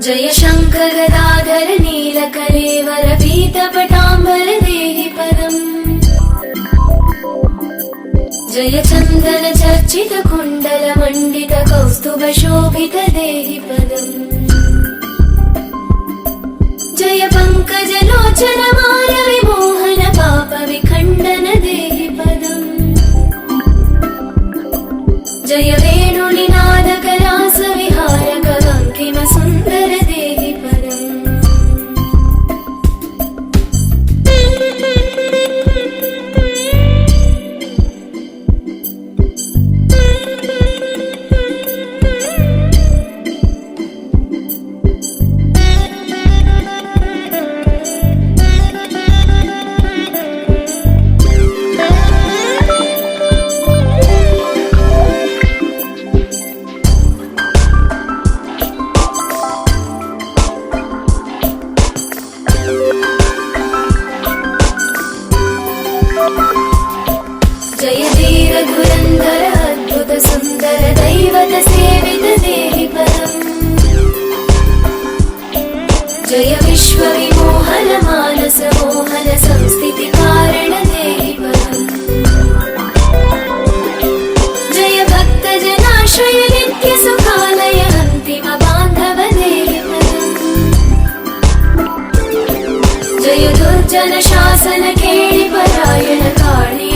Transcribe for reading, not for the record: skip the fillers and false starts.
जय शङ्कर गदाधर नीलकलेवर पीतपटाम्बर देहि पदम् जय चन्दन चर्चित कुण्डल मण्डित कौस्तुभ शोभित देहि पदम् जय पङ्कज लोचन माल विमोहन पाप विखण्डन देहि पदम् जय वेणुनिनाद करास विहारक अंकिम सुन्दर देहि पदम् जय धीर धुरन्धर अद्भुत सुन्दर दैवत सेवित देहि पदम् जय विश्व विमोहन मानस मोहन संस्थिति कारण देहि पदम् जय भक्त जनाश्रय नित्य सुखालय अन्तिम बान्धव देहि पदम् जय दुर्जन शासन केळि परायण काळि